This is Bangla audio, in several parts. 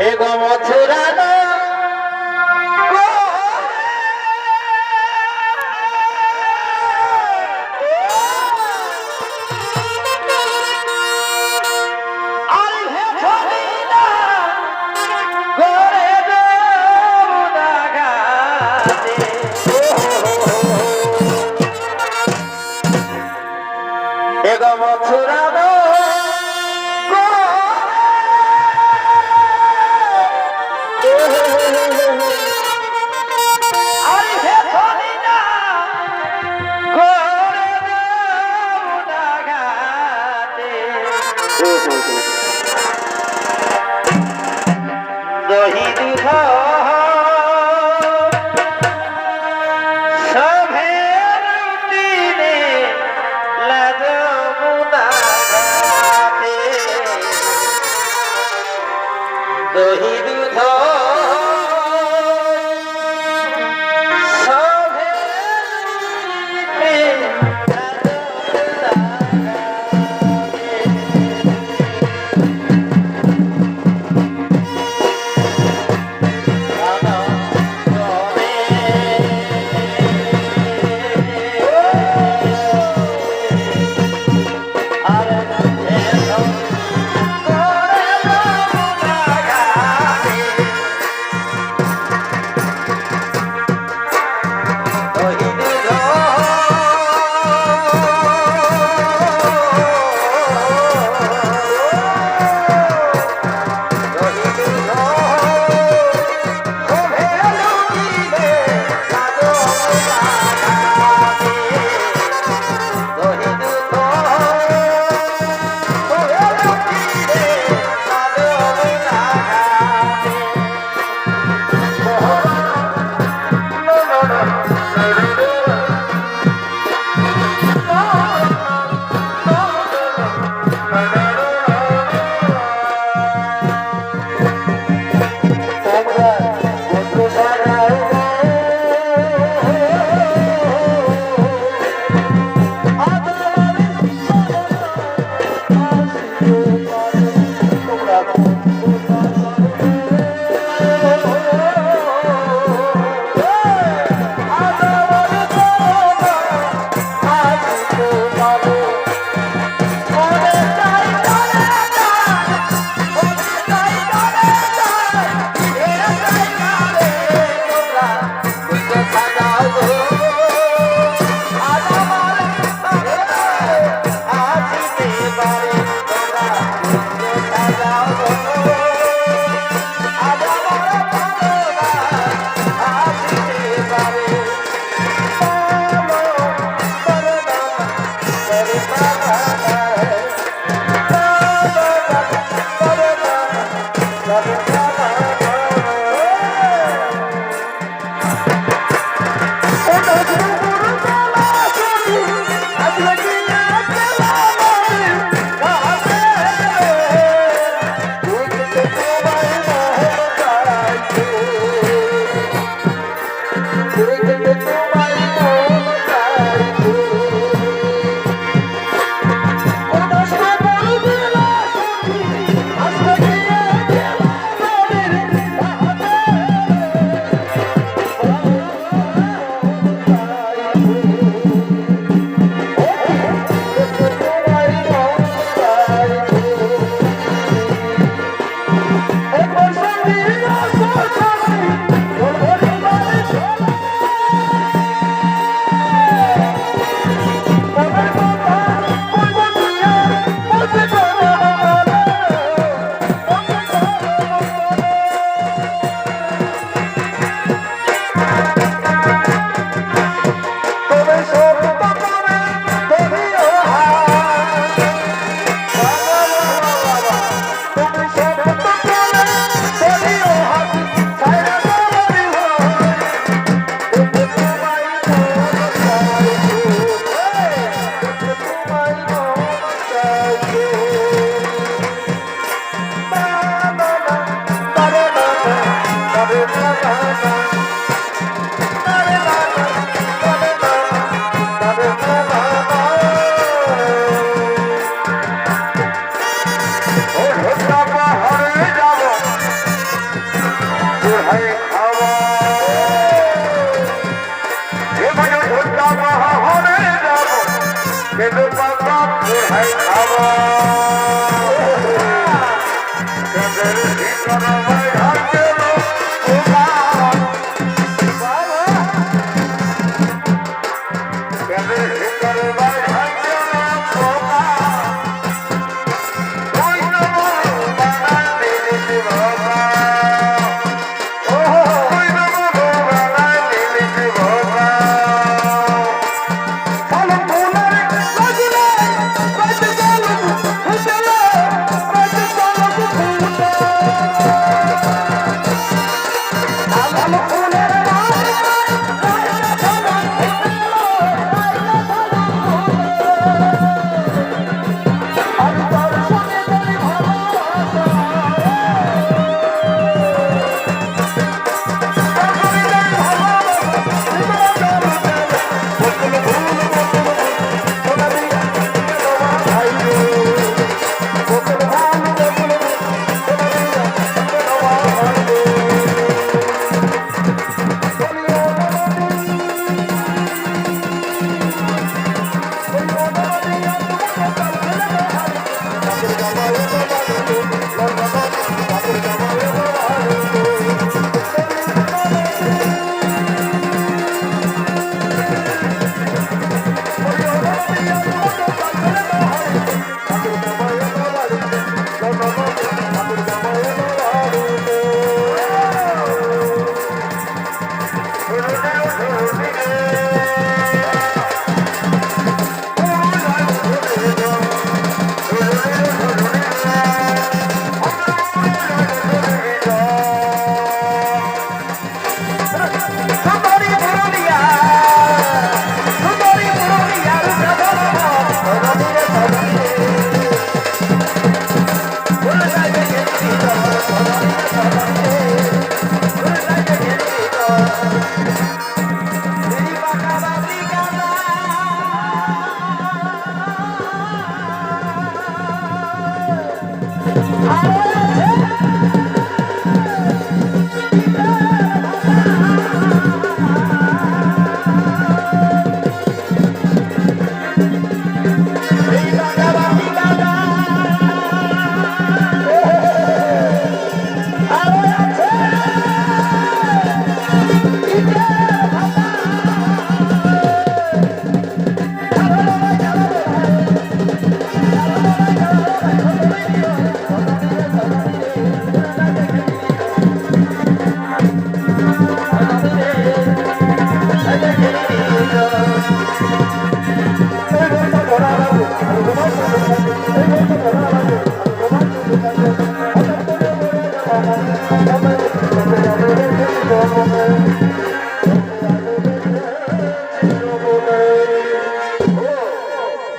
এগো মথুরানো এগো মথুরানো দহি দুধ সভের দিনে লাজ মুদাগাতে দহি দুধ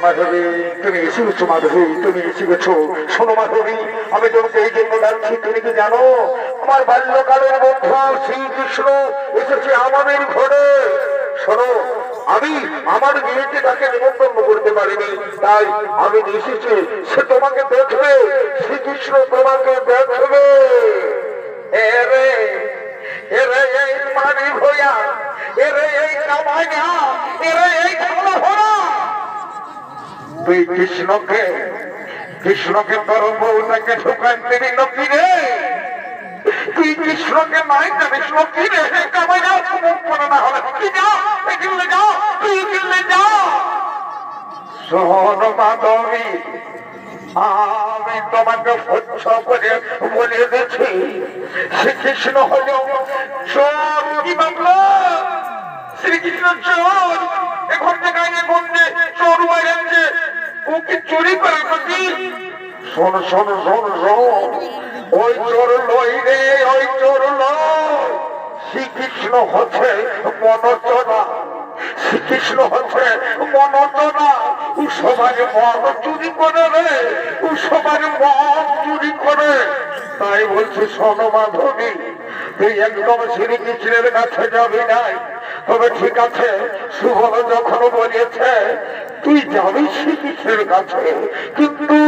মাধবী তুমি এসেছো, মাধবী তুমি এসেছো। শোনো মাধবী, আমি তোমাকে এই জন্য ডাকছি, তুমি কি জানো আমার বাল্যকালের বন্ধু শ্রীকৃষ্ণ এসেছে আমাদের ঘরে। শোনো, আমি আমার মেয়েকে তাকে নিমন্ত্রণ করতে পারিনি, তাই আমি এসেছি, সে তোমাকে দেখবে, শ্রীকৃষ্ণ তোমাকে দেখবে। এরে এরে এই মারি ভয়া, এরে এই কামাইয়া, এরে এই খাওয়া ভরা। তুই কৃষ্ণকে তোর বউটাকে ঢুকান তিনি লক্ষ্মী রে, তুই কৃষ্ণকে নাই জানিস লক্ষ্মী রে। কামাই যাও, মুখ করে না হলে কি যাও, এগিয়ে যাও, তুই এগিয়ে যাও। শোন মাধবী, আমি তোমাকে স্বচ্ছ করে বলে দিচ্ছি, শ্রীকৃষ্ণ হল চোর। কি ভাবলো শ্রীকৃষ্ণ চোর? এখন গায়ে গঞ্জে চোর বাইরে, ও কি চুরি করে নাকি? শোন শোন শোন শোন, ওই চোর লই রে, ওই চোর লই। শ্রীকৃষ্ণ হচ্ছে মনচনা, শ্রীকৃষ্ণ হচ্ছে মনচনা। ও সবার মন চুরি করে রে, ও সবার মন চুরি করে। তাই বলছি শোনো মাধবী, তুই একদম শ্রীকৃষ্ণের কাছে যাবি নাই। তবে ঠিক আছে, সুবল যখন বলেছে তুই যাবি শ্রীকৃষ্ণের কাছে, কিন্তু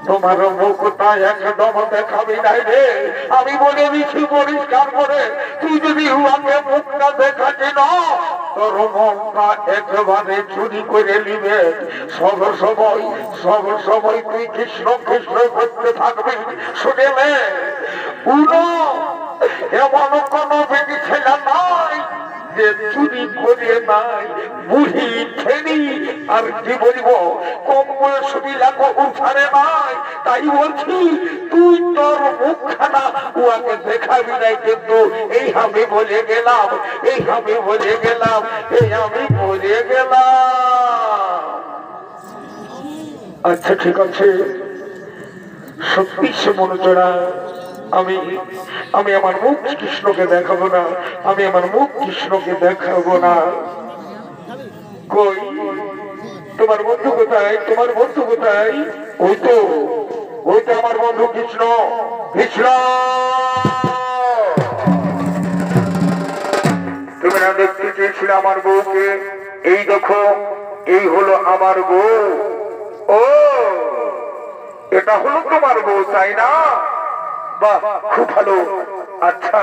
তোমার মুখটা একদম দেখাবি নাই রে। আমি বলে দিচ্ছি পরিষ্কার করে, তুই যদি উহাকে মুখটা দেখাচ্ছি না, তোর মনটা একেবারে চুরি করে নিবে। সব সময় তুই কৃষ্ণ কৃষ্ণ করতে থাকবি। শুনে নে, এমন কোন বেটি ছেলে নাই যে চুরি করে নাই। বুড়ি ঠেনি আর কি বলিব, কম বয়সী লাগো উঠারে নাই। তাই বলছি তুই তোর মুখখানা উহাকে দেখাবি নাই, কিন্তু এই আমি বলে গেলাম, এই আমি বলে গেলাম, এই আমি বলে গেলাম। আচ্ছা ঠিক আছে, সত্যি সে মনোজরা, আমি আমার মুখ কৃষ্ণকে দেখাবো না, আমি আমার মুখ কৃষ্ণকে দেখাবো না। কই তোমার বন্ধু কোথায়, তোমার বন্ধু কোথায়? ওই তো আমার বন্ধু কৃষ্ণ। কৃষ্ণ, তুমি না দেখতে চেয়েছিলে আমার বউকে? এই দেখো, এই হলো আমার বউ। ও, এটা হলো তোমার বউ, তাই না? বাহ, খুব ভালো। আচ্ছা,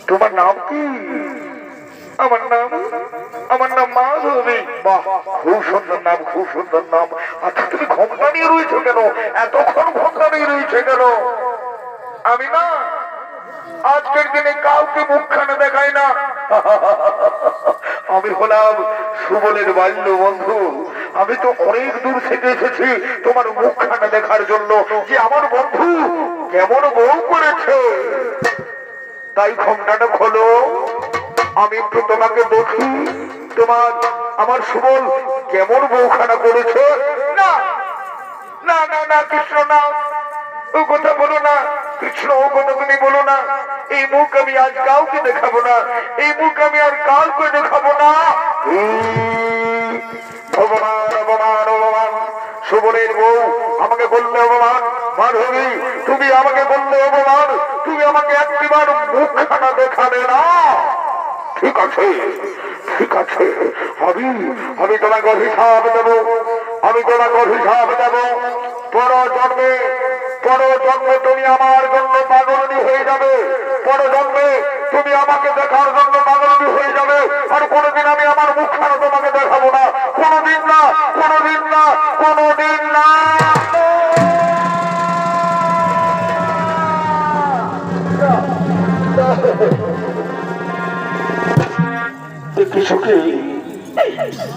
তোমার নাম কি? আমার নাম মাধবী। বাহ, খুব সুন্দর নাম, খুব সুন্দর নাম। আচ্ছা, তুমি ঘোমটা নিয়ে রয়েছো কেন? এতক্ষণ ঘোমটা নিয়ে রয়েছে কেন? আমি না আজকের দিনে কাউকে মুখখানে দেখাই না। আমি হলাম সুবলের বাল্য বন্ধু। আমি তো অনেক দূর থেকে এসেছি তোমার মুখখানা দেখার জন্য, যে আমার বন্ধু কেমন বউ করেছে। তাই ঘোমটাটা খোলো, আমি একটু তোমাকে দেখি। আমার সুবল কেমন বউখানা করেছে। না না না না, কৃষ্ণ না, ও কথা বলো না। কৃষ্ণ, ও কথা তুমি বলো না। এই মুখ আমি আজ কাউকে দেখাবো না, এই মুখ আমি আর কাউকে দেখাবো না। অপমান অপমান অপমান। সুবলের বউ আমাকে বললে অপমান। মাধবী, তুমি আমাকে বললে অপমান। তুমি আমাকে একটিবার মুখখানা দেখাবে না। ঠিক আছে, ঠিক আছে, আমি তোমাকে অভিশাপ দেব, আমি তোমাকে অভিশাপ দেব। পর জন্মে তুমি আমার জন্য পাগলনি হয়ে যাবে। পর জন্মে তুমি আমাকে দেখার জন্য পাগলনি হয়ে যাবে। আর কোনোদিন আমি আমার মুখখানা তোমাকে দেখাবো না। কোনোদিন না, কোনোদিন না, কোনোদিন না।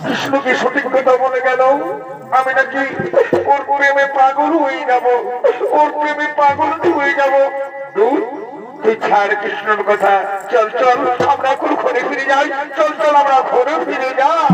কৃষ্ণকে সঠিক কথা বলে গেল। আমি নাকি ওর প্রেমে পাগল হয়ে যাব, ওর প্রেমে পাগল হয়ে যাব। তুই ছাড় কৃষ্ণর কথা। চল চল, আমরা এখন ঘরে ফিরে যাই। চল চল, আমরা ঘরে ফিরে যাই।